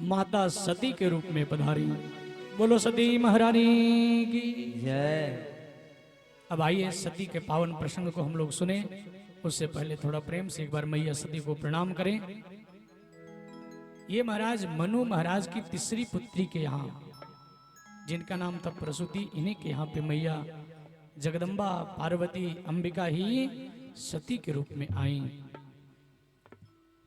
माता सती के रूप में पधारी। बोलो सती महारानी की जय। अब आइए सती के पावन प्रसंग को हम लोग सुने। उससे पहले थोड़ा प्रेम से एक बार मैया सती को प्रणाम करें। ये महाराज मनु महाराज की तीसरी पुत्री के यहाँ, जिनका नाम था प्रसूति, इन्हीं के यहाँ पे मैया जगदम्बा पार्वती अंबिका ही सती के रूप में आई।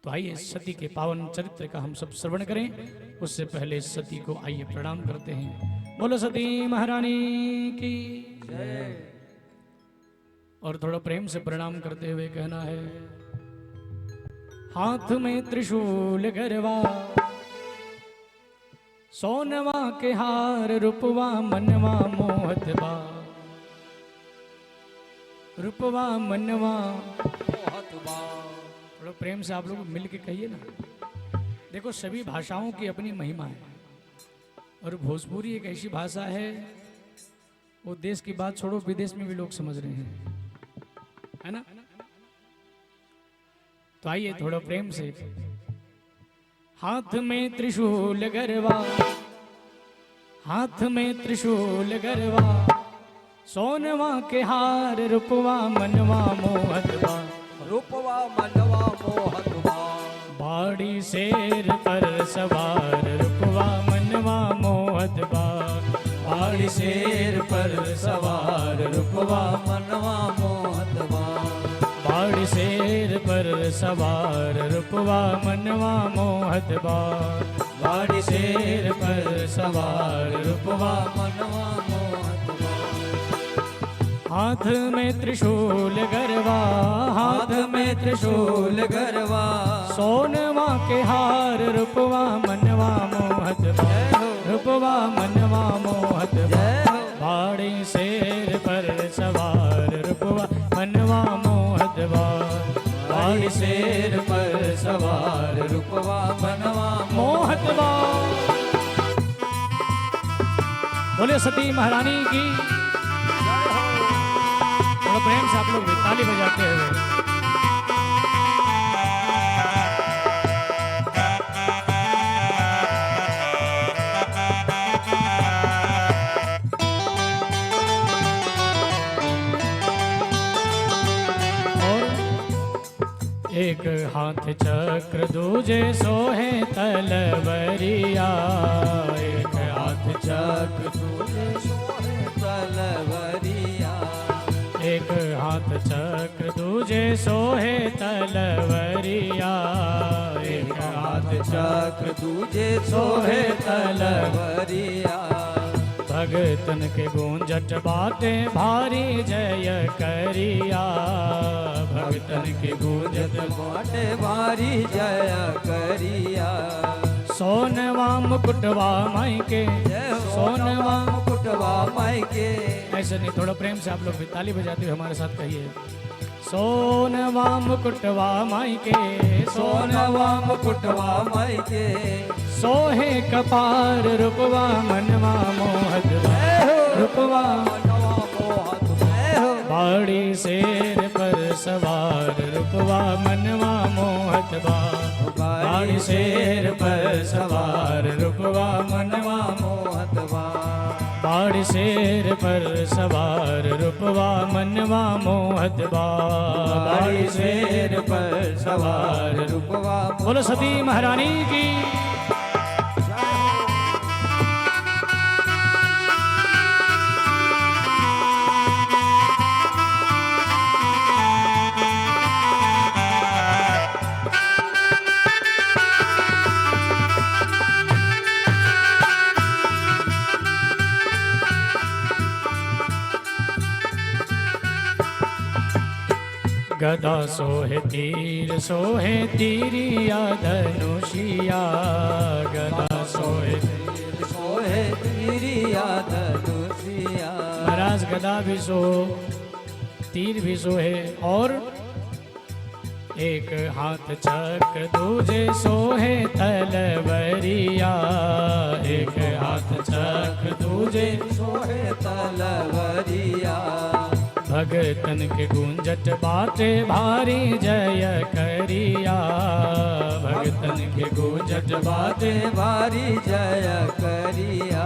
तो आइए सती के पावन चरित्र का हम सब श्रवण करें। उससे पहले सती को आइए प्रणाम करते हैं। बोलो सती महारानी की जय। और थोड़ा प्रेम से प्रणाम करते हुए कहना है, हाथ में त्रिशूल गरवा, सोनवा के हार, रूपवा मनवा मोहत बा, रूपवा मनवा मोहत बा। थोड़ा प्रेम से आप लोग मिल के कहिए ना। देखो सभी भाषाओं की अपनी महिमा है, और भोजपुरी एक ऐसी भाषा है, वो देश की बात छोड़ो, विदेश में भी लोग समझ रहे हैं, है ना। तो आइए थोड़ा प्रेम से, हाथ में त्रिशूल गरवा, हाथ में त्रिशूल गरवा, सोनवा के हार, रूपवा मनवा मोहत बा, रूपवा मनवा मोहत बा। बाड़ी शेर पर सवार, रूपवा मनवा मोहत बा, बाड़ी शेर पर सवार, रूपवा मनवा मोहत बा। बाड़ी शेर पर सवार, रूपवा मनवा मोहत बा, बाड़ी शेर पर सवार, रूपवा मनवा मोहत बा। हाथ में त्रिशूल गरवा, हाथ में त्रिशूल गरवा, सोनवा के हार, रूपवा मनवा मोहत बा, रूपवा मनवा मोहत बा, बाड़ी शेर पर सवार, रूपवा मनवा मोहत बा, बाड़ी शेर पर सवार, रूपवा मनवा मोहत बा। बोले सती महारानी की। थोड़ा प्रेम से आप लोग भी ताली बजाते हुए। एक हाथ चक्र दूजे सोहे तलवरिया, एक हाथ चक्र दूजे सोहे तलवरिया, एक हाथ चक्र दूजे सोहे तलवरिया, एक हाथ चक्र दूजे सोहे तलवरिया। भगतन के गूंजट बाटे भारी जय करिया, भगतन के गूंजट बाटे भारी जय करिया। सोनवा मुकुटवा माई के, सोनवा मुकुटवा माई के। ऐसे नहीं, थोड़ा प्रेम से आप लोग भी ताली बजाते हुए हमारे साथ कहिए, सोनवा मुकुटवा माई के, सोनवा मुकुटवा माई के। सोहे कपार, रूपवा मनवा मोहत बा, रूपवा मनवा मोहत बा। बाड़ी शेर पर सवार, रूपवा मनवा मोहत बा, बाड़ी शेर पर सवार, रूपवा मनवा मोहत बा। बाड़ी शेर पर सवार, रूपवा मनवा मोहत बा, बाड़ी शेर पर सवार, रूपवा। बोलो सती महारानी की। गदा सोहे तीर, सोहे तीरिया धनुषिया, गदा सोहे तीर, सोहे तीरिया धनुषिया। महाराज गदा भी सो, तीर भी सोहे, और एक हाथ चक्र दूजे सोहे तलवरिया, एक हाथ चक्र दूजे सोहे तलवरिया। भगत भगतन के गूंजट बाटे भारी जय करिया, भगतन के गूंजट बाटे भारी जय करिया।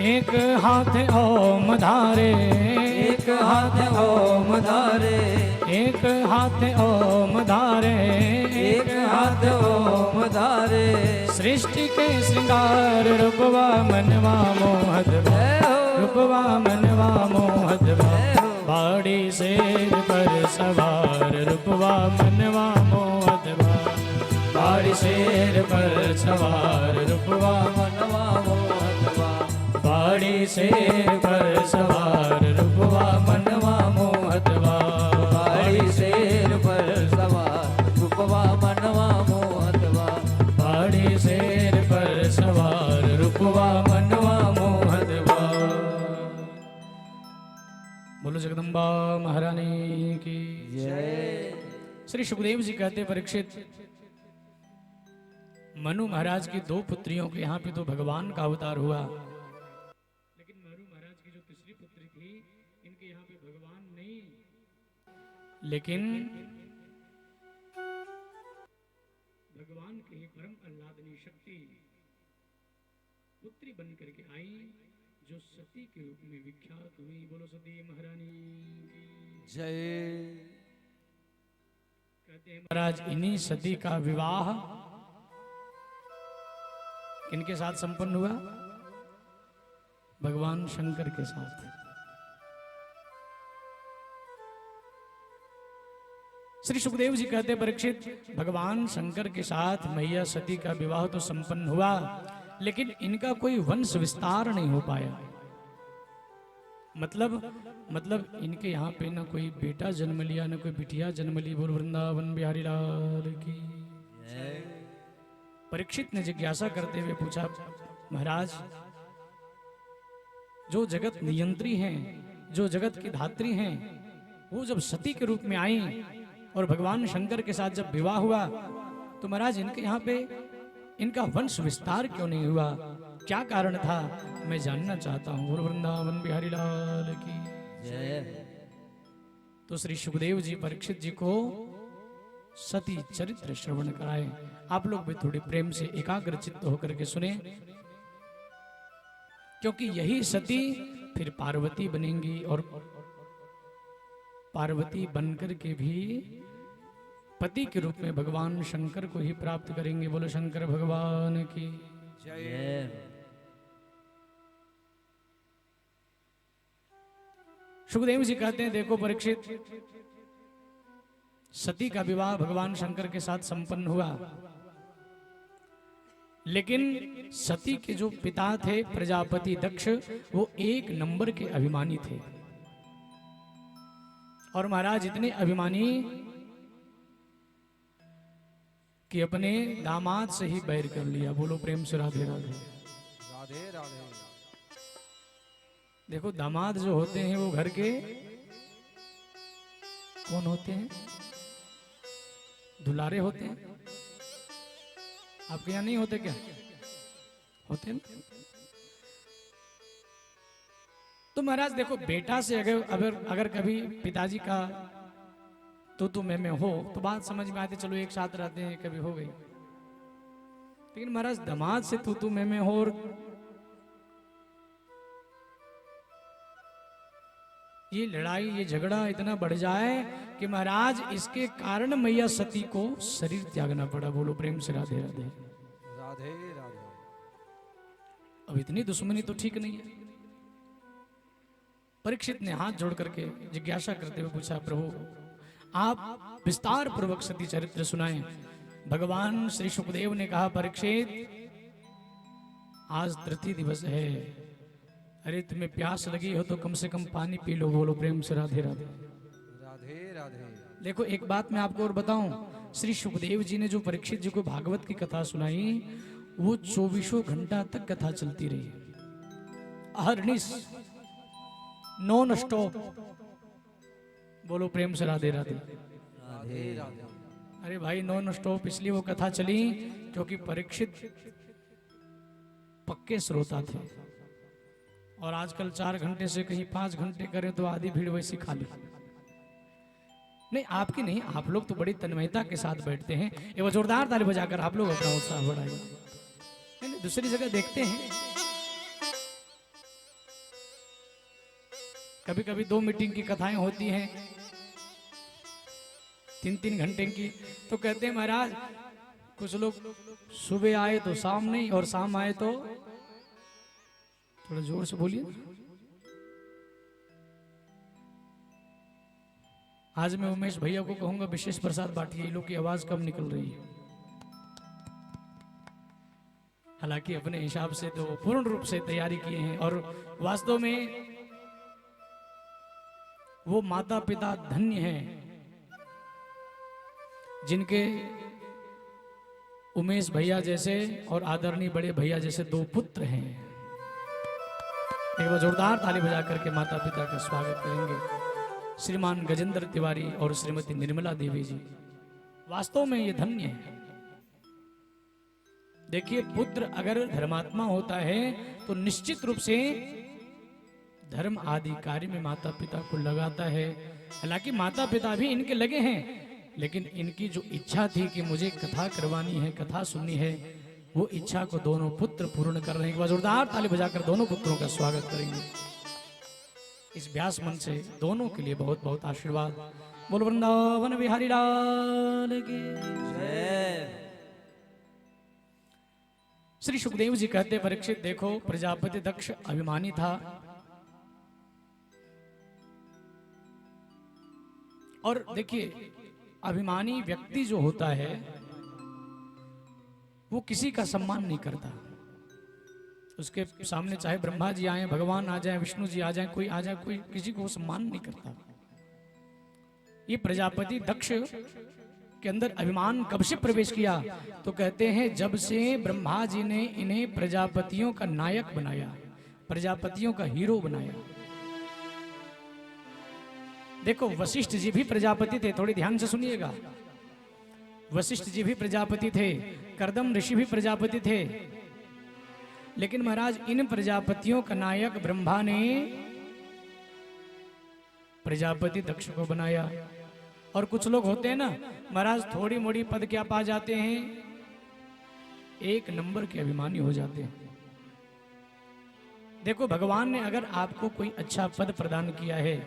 एक हाथ ओम धारे, एक हाथ ओम धारे, एक हाथ ओम धारे, एक हाथ ओम धारे। सृष्टि के श्रृंगार रूपवा मनवा मोहत भा, रूपवा मनवा मोहत भा, बाड़ी शेर पर सवार रूपवा मनवा मोहत भा, बाड़ी शेर पर सवार रूपवा मनवा मोहत बा। बाड़ी शेर पर सवार रूपवा मनवा मोहत बा, बाड़ी शेर पर सवार रूपवा मनवा मोहत बा। बाड़ी शेर पर सवार रूपवा मनवा मोहत बा। बोलो जगदम्बा महारानी की जय। श्री सुखदेव जी कहते परीक्षित, मनु महाराज की दो पुत्रियों के यहाँ पे तो भगवान का अवतार हुआ, लेकिन मनु महाराज की जो तीसरी पुत्री थी इनके यहाँ पे भगवान नहीं, लेकिन भगवान के ही परम आह्लादनी शक्ति पुत्री बन करके आई, जो सती के रूप में विख्यात हुई। बोलो सती महारानी की जय। कहते हैं महाराज, इन्हीं सती का विवाह किनके साथ संपन्न हुआ? भगवान शंकर के साथ। श्री सुखदेव जी कहते परीक्षित, भगवान शंकर के साथ मैया सती का विवाह तो संपन्न हुआ, लेकिन इनका कोई वंश विस्तार नहीं हो पाया। मतलब इनके यहाँ पे ना कोई बेटा जन्म लिया, ना कोई बिटिया जन्म ली। बोल वृंदावन बिहारी लाल की। परीक्षित ने जिज्ञासा करते हुए पूछा, महाराज, जो जगत नियंत्री हैं, जो जगत की धात्री हैं, वो जब सती के रूप में आई और भगवान शंकर के साथ जब विवाह हुआ, तो महाराज इनके यहाँ पे इनका वंश विस्तार क्यों नहीं हुआ? क्या कारण था? मैं जानना चाहता हूँ। बोल वृंदावन बिहारी लाल की जय। तो श्री सुखदेव जी परीक्षित जी को सती चरित्र श्रवण कराए। आप लोग भी थोड़ी प्रेम से एकाग्र चित्त होकर के सुने, क्योंकि यही सती फिर पार्वती बनेंगी और पार्वती बनकर के भी पति के रूप में भगवान शंकर को ही प्राप्त करेंगे। बोलो शंकर भगवान की जय। सुखदेव जी कहते हैं, देखो परीक्षित, सती का विवाह भगवान शंकर के साथ संपन्न हुआ, लेकिन सती के जो पिता थे प्रजापति दक्ष, वो एक नंबर के अभिमानी थे। और महाराज इतने अभिमानी कि अपने दामाद से ही बैर कर लिया। बोलो प्रेम से राधे राधे। राधे राधे। देखो, दामाद जो होते हैं वो घर के कौन होते हैं? दुलारे होते हैं। आपके यहाँ नहीं होते क्या? होते ना? तो महाराज देखो, बेटा से अगर कभी पिताजी का तू मैं हो तो बात समझ में आती, चलो एक साथ रहते हैं, कभी हो गई। लेकिन महाराज दामाद से तू मैं हो और ये लड़ाई, ये झगड़ा इतना बढ़ जाए कि महाराज इसके कारण मैया सती को शरीर त्यागना पड़ा। बोलो प्रेम से राधे राधे। राधे राधे। अब इतनी दुश्मनी तो ठीक नहीं है। परीक्षित ने हाथ जोड़ करके जिज्ञासा करते हुए पूछा, प्रभु आप विस्तार पूर्वक सती चरित्र सुनाएं। भगवान श्री सुखदेव ने कहा, परीक्षित आज तृतीय दिवस है, अरे तुम्हें प्यास लगी हो तो कम से कम पानी पी लो। बोलो प्रेम से राधे राधे। राधे राधे। देखो, एक बात मैं आपको और बताऊं, श्री सुखदेव जी ने जो परीक्षित जी को भागवत की कथा सुनाई, वो 24 घंटा तक कथा चलती रही, अहर्निश, नॉन स्टॉप। बोलो प्रेम से राधे राधे। राधे राधे। अरे भाई, नॉन स्टॉप इसलिए वो कथा चली क्योंकि परीक्षित पक्के श्रोता थे और आजकल 4 घंटे से कहीं 5 घंटे करें तो आधी भीड़ वैसी खाली। नहीं आपकी नहीं, आप लोग तो बड़ी तन्मयता के साथ बैठते हैं। एक बार जोरदार ताली बजाकर आप लोग अपना उत्साह बढ़ाइए। नहीं दूसरी जगह देखते हैं कभी कभी 2 मीटिंग की कथाएं होती हैं 3-3 घंटे की, तो कहते हैं महाराज कुछ लोग सुबह आए तो शाम नहीं और शाम आए तो, थोड़ा जोर से बोलिए। आज मैं उमेश भैया को कहूंगा विशेष प्रसाद बांटिए, ये लोग की आवाज कम निकल रही है। हालांकि अपने हिसाब से तो पूर्ण रूप से तैयारी किए हैं और वास्तव में वो माता पिता धन्य हैं जिनके उमेश भैया जैसे और आदरणीय बड़े भैया जैसे 2 पुत्र हैं। एक बार जोरदार ताली बजा करके माता पिता का स्वागत करेंगे, श्रीमान गजेंद्र तिवारी और श्रीमती निर्मला देवी जी। वास्तव में ये धन्य है। देखिए पुत्र अगर धर्मात्मा होता है तो निश्चित रूप से धर्म आदि कार्य में माता पिता को लगाता है। हालांकि माता पिता भी इनके लगे हैं, लेकिन इनकी जो इच्छा थी कि मुझे कथा करवानी है, कथा सुननी है, वो इच्छा को दोनों पुत्र पूर्ण कर रहे हैं। एक बार जोरदार ताली बजाकर दोनों पुत्रों का स्वागत करेंगे। इस व्यास मन से दोनों के लिए बहुत बहुत आशीर्वाद। बोल वृंदावन बिहारी लाल की जय। श्री सुखदेव जी कहते परीक्षित देखो प्रजापति दक्ष अभिमानी था और देखिए अभिमानी व्यक्ति जो होता है वो किसी का सम्मान नहीं करता। उसके सामने चाहे ब्रह्मा जी आए, भगवान आ जाए, विष्णु जी आ जाए, कोई आ जाए, कोई किसी को सम्मान नहीं करता। ये प्रजापति दक्ष के अंदर अभिमान कब से प्रवेश किया? तो कहते हैं जब से ब्रह्मा जी ने इन्हें प्रजापतियों का नायक बनाया, प्रजापतियों का हीरो बनाया। देखो वशिष्ठ जी भी प्रजापति थे, थोड़ी ध्यान से सुनिएगा। वशिष्ठ जी भी प्रजापति थे, कर्दम ऋषि भी प्रजापति थे, लेकिन महाराज इन प्रजापतियों का नायक ब्रह्मा ने प्रजापति दक्ष को बनाया। और कुछ लोग होते हैं ना महाराज थोड़ी मोड़ी पद क्या पा जाते हैं, 1 नंबर के अभिमानी हो जाते हैं। देखो भगवान ने अगर आपको कोई अच्छा पद प्रदान किया है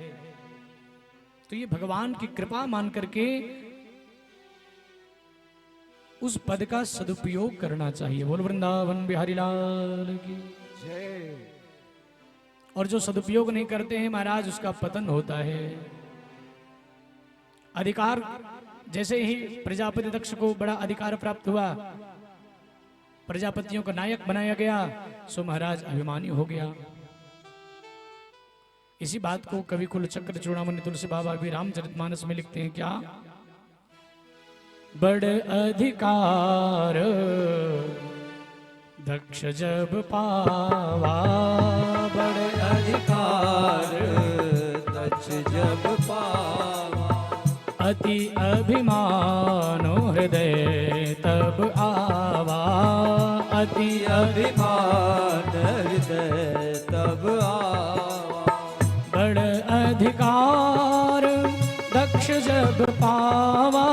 तो ये भगवान की कृपा मान करके उस पद का सदुपयोग करना चाहिए। बोल वृंदावन बिहारी लाल की जय। और जो सदुपयोग नहीं करते हैं महाराज उसका पतन होता है। अधिकार जैसे ही प्रजापति दक्ष को बड़ा अधिकार प्राप्त हुआ, प्रजापतियों का नायक बनाया गया, सो महाराज अभिमानी हो गया। इसी बात को कवि कुलचक्र चूड़ामणि तुलसी बाबा भी रामचरितमानस में लिखते हैं क्या? बड़ अधिकार दक्ष जब पावा, बड़ अधिकार दक्ष जब पावा, अति अभिमानो हृदय तब आवा, अति अभिमान हृदय तब आवा। बड़ अधिकार दक्ष जब पावा,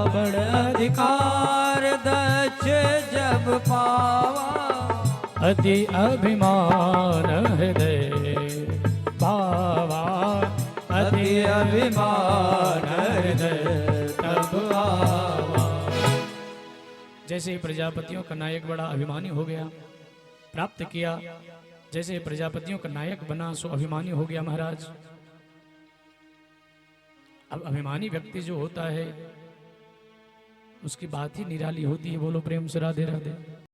बड़ अधिकार दक्ष जब पावा, अति अभिमान हृदय पावा, अति अभिमान हृदय तब आवा। जैसे प्रजापतियों का नायक बड़ा अभिमानी हो गया, प्राप्त किया, जैसे प्रजापतियों का नायक बना सो अभिमानी हो गया महाराज। अब अभिमानी व्यक्ति जो होता है उसकी बात ही निराली होती है। बोलो प्रेम से राधे राधे।